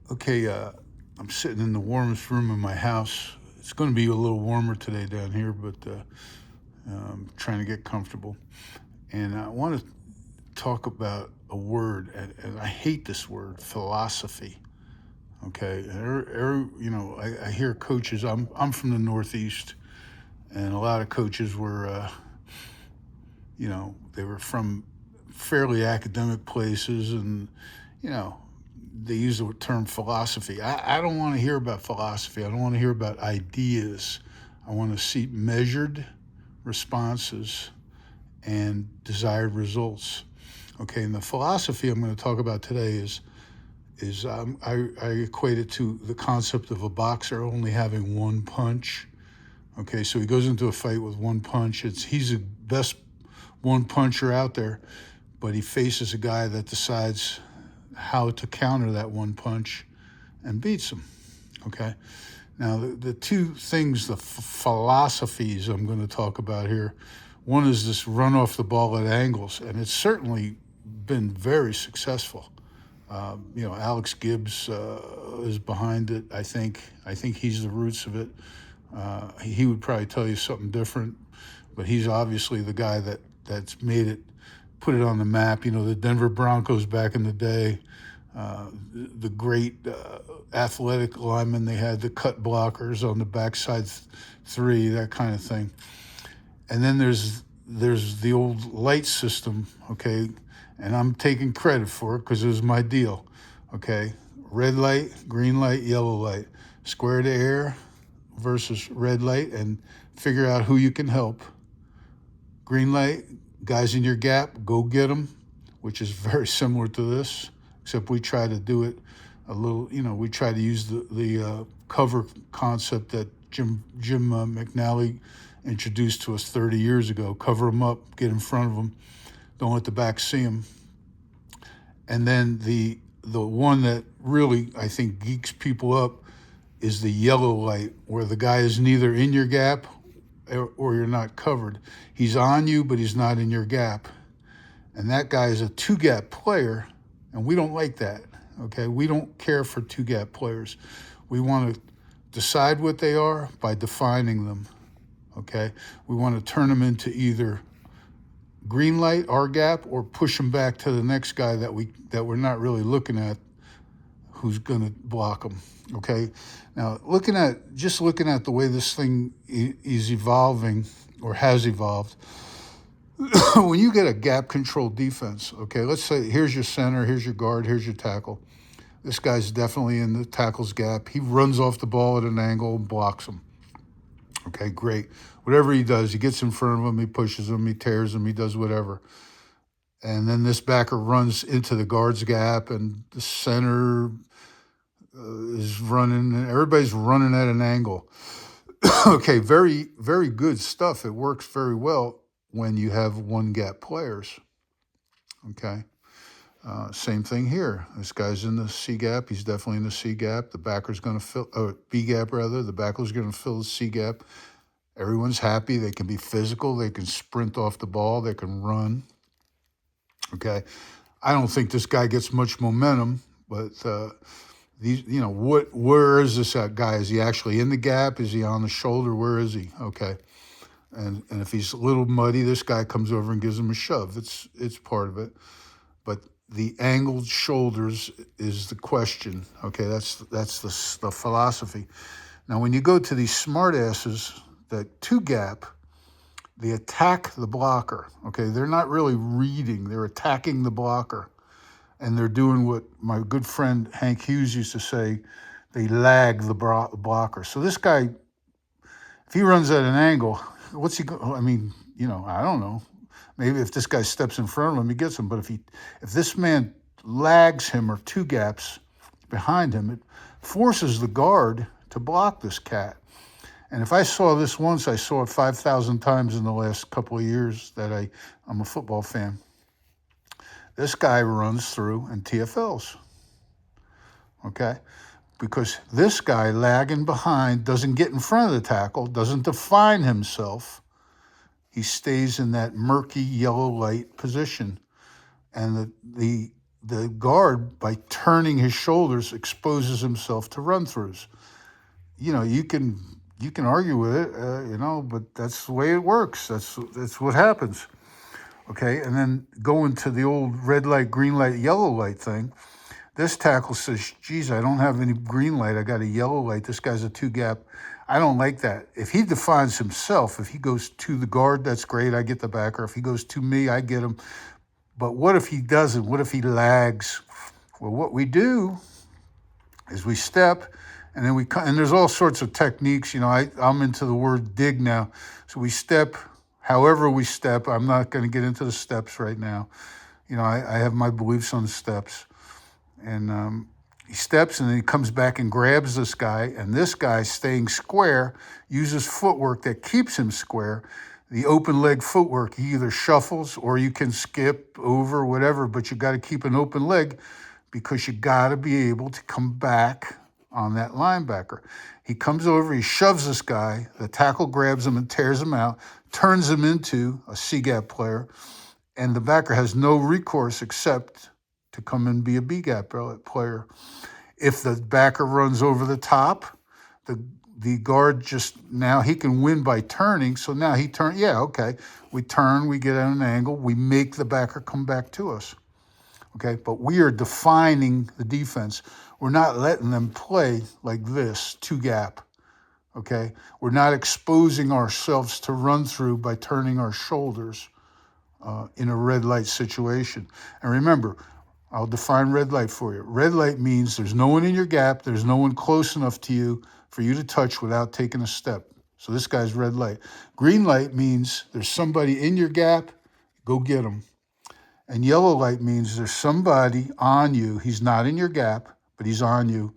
Okay, I'm sitting in the warmest room in my house. It's going to be a little warmer today down here, but I'm trying to get comfortable. And I want to talk about a word, and I hate this word, philosophy. Okay, I hear coaches. I'm from the Northeast, and a lot of coaches were, they were from fairly academic places, and you know, they use the term philosophy. I don't want to hear about philosophy. I don't want to hear about ideas. I want to see measured responses and desired results. Okay, and the philosophy I'm going to talk about today I equate it to the concept of a boxer only having one punch. Okay, so he goes into a fight with one punch. He's the best one puncher out there, but he faces a guy that decides how to counter that one punch and beats him. Okay. Now, the two things, the philosophies I'm going to talk about here, one is this run off the ball at angles, and it's certainly been very successful. Alex Gibbs is behind it. I think he's the roots of it. He would probably tell you something different, but he's obviously the guy that's made it, put it on the map. The Denver Broncos back in the day, the great athletic linemen they had, the cut blockers on the backside three, that kind of thing. And then there's the old light system, okay, and I'm taking credit for it because it was my deal, okay. Red light, green light, yellow light, square to air versus red light, and figure out who you can help. Green light, guys in your gap, go get them, which is very similar to this, except we try to do it a little, we try to use the cover concept that Jim McNally introduced to us 30 years ago. Cover them up, get in front of them, don't let the back see them. And then the one that really, I think, geeks people up is the yellow light, where the guy is neither in your gap or you're not covered. He's on you, but he's not in your gap. And that guy is a two-gap player, and we don't like that, okay? We don't care for two-gap players. We want to decide what they are by defining them, okay? We want to turn them into either green light, our gap, or push them back to the next guy that we're not really looking at, who's going to block them, okay? Now, looking at the way this thing is evolving or has evolved, when you get a gap control defense, okay, let's say here's your center, here's your guard, here's your tackle. This guy's definitely in the tackle's gap. He runs off the ball at an angle and blocks him. Okay, great. Whatever he does, he gets in front of him, he pushes him, he tears him, he does whatever. And then this backer runs into the guard's gap, and the center is running, and everybody's running at an angle. Okay, very, very good stuff. It works very well when you have one gap players. Okay. Same thing here. This guy's in the C gap. He's definitely in the C gap. The backer's going to fill, B gap rather. The backer's going to fill the C gap. Everyone's happy. They can be physical. They can sprint off the ball. They can run. Okay. I don't think this guy gets much momentum, but where is this guy? Is he actually in the gap? Is he on the shoulder? Where is he? Okay. And if he's a little muddy, this guy comes over and gives him a shove. It's part of it. But the angled shoulders is the question. Okay, that's the philosophy. Now, when you go to these smart asses that two gap, they attack the blocker. Okay, they're not really reading; they're attacking the blocker, and they're doing what my good friend Hank Hughes used to say: they lag the blocker. So this guy, if he runs at an angle, what's he go? I mean, I don't know. Maybe if this guy steps in front of him, he gets him. But if this man lags him or two gaps behind him, it forces the guard to block this cat. And if I saw this once, I saw it 5,000 times in the last couple of years that I'm a football fan. This guy runs through and TFLs, okay? Because this guy lagging behind doesn't get in front of the tackle, doesn't define himself. He stays in that murky yellow light position. And the the guard, by turning his shoulders, exposes himself to run-throughs. You can argue with it, but that's the way it works. That's what happens. Okay, and then going to the old red light, green light, yellow light thing. This tackle says, geez, I don't have any green light. I got a yellow light. This guy's a two gap. I don't like that. If he defines himself, if he goes to the guard, that's great. I get the backer. If he goes to me, I get him. But what if he doesn't? What if he lags? Well, what we do is we step, and then and there's all sorts of techniques. I'm into the word dig now. So we step, however we step. I'm not going to get into the steps right now. I have my beliefs on the steps. And he steps, and then he comes back and grabs this guy. And this guy, staying square, uses footwork that keeps him square. The open leg footwork, he either shuffles or you can skip over, whatever, but you got to keep an open leg because you got to be able to come back on that linebacker. He comes over, he shoves this guy, the tackle grabs him and tears him out, turns him into a C-gap player, and the backer has no recourse except to come and be a B-gap player. If the backer runs over the top, the guard now he can win by turning. So now he turns. Yeah, okay. We turn, we get at an angle, we make the backer come back to us. Okay, but we are defining the defense. We're not letting them play like this, two gap. Okay, we're not exposing ourselves to run through by turning our shoulders in a red light situation. And remember, I'll define red light for you. Red light means there's no one in your gap, there's no one close enough to you for you to touch without taking a step. So this guy's red light. Green light means there's somebody in your gap, go get him. And yellow light means there's somebody on you. He's not in your gap, but he's on you,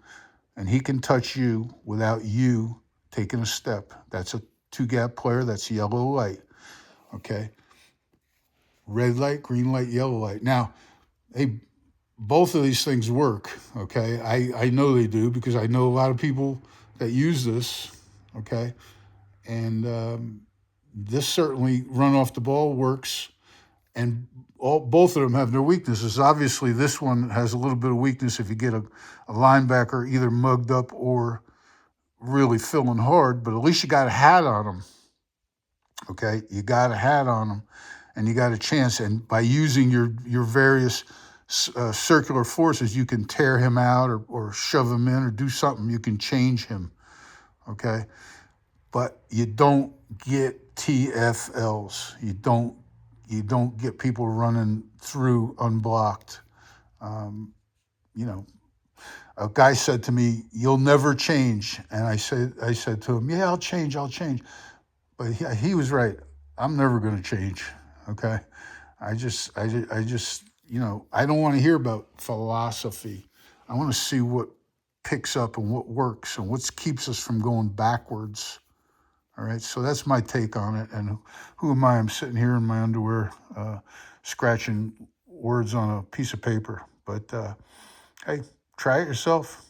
and he can touch you without you taking a step. That's a two-gap player. That's yellow light. Okay? Red light, green light, yellow light. Now, both of these things work, okay? I know they do because I know a lot of people that use this, okay? And this certainly run off the ball works, and both of them have their weaknesses. Obviously, this one has a little bit of weakness if you get a linebacker either mugged up or really filling hard, but at least you got a hat on them, okay? You got a hat on them, and you got a chance, and by using your various circular forces, you can tear him out or shove him in or do something. You can change him, okay? But you don't get TFLs. You don't get people running through unblocked. A guy said to me, "You'll never change," and I said to him, "Yeah, I'll change. But he was right. I'm never going to change. Okay, I just I don't want to hear about philosophy. I want to see what picks up and what works and what keeps us from going backwards. All right, so that's my take on it. And who am I? I'm sitting here in my underwear, scratching words on a piece of paper. But hey, try it yourself.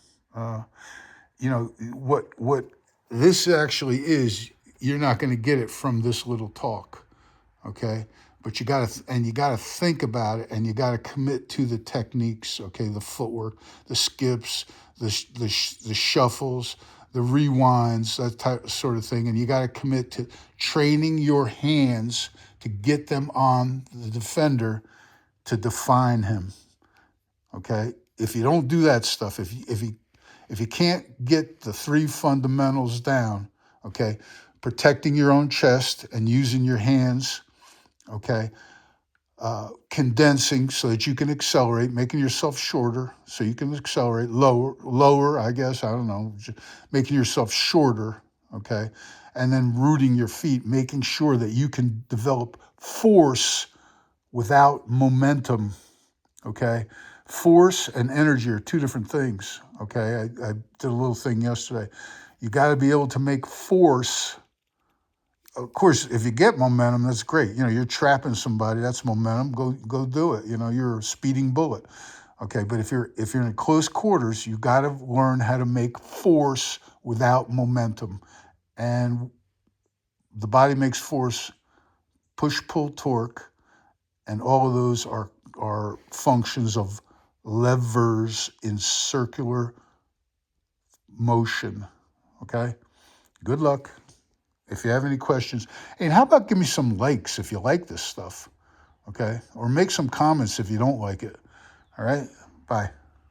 What this actually is. You're not going to get it from this little talk, okay? But you got to think about it, and you got to commit to the techniques, okay? The footwork, the skips, the shuffles, the rewinds, that sort of thing. And you got to commit to training your hands to get them on the defender to define him, okay? If you don't do that stuff, if you can't get the three fundamentals down, okay, protecting your own chest and using your hands, okay, condensing so that you can accelerate, making yourself shorter so you can accelerate, lower, I guess, I don't know, making yourself shorter, okay, and then rooting your feet, making sure that you can develop force without momentum, okay? Force and energy are two different things, okay? I did a little thing yesterday. You got to be able to make force. Of course, if you get momentum, that's great. You're trapping somebody, that's momentum. Go do it. You're a speeding bullet. Okay, but if you're in close quarters, you got to learn how to make force without momentum. And the body makes force, push, pull, torque, and all of those are functions of levers in circular motion. Okay? Good luck. If you have any questions, and how about give me some likes if you like this stuff? Okay? Or make some comments if you don't like it. All right? Bye.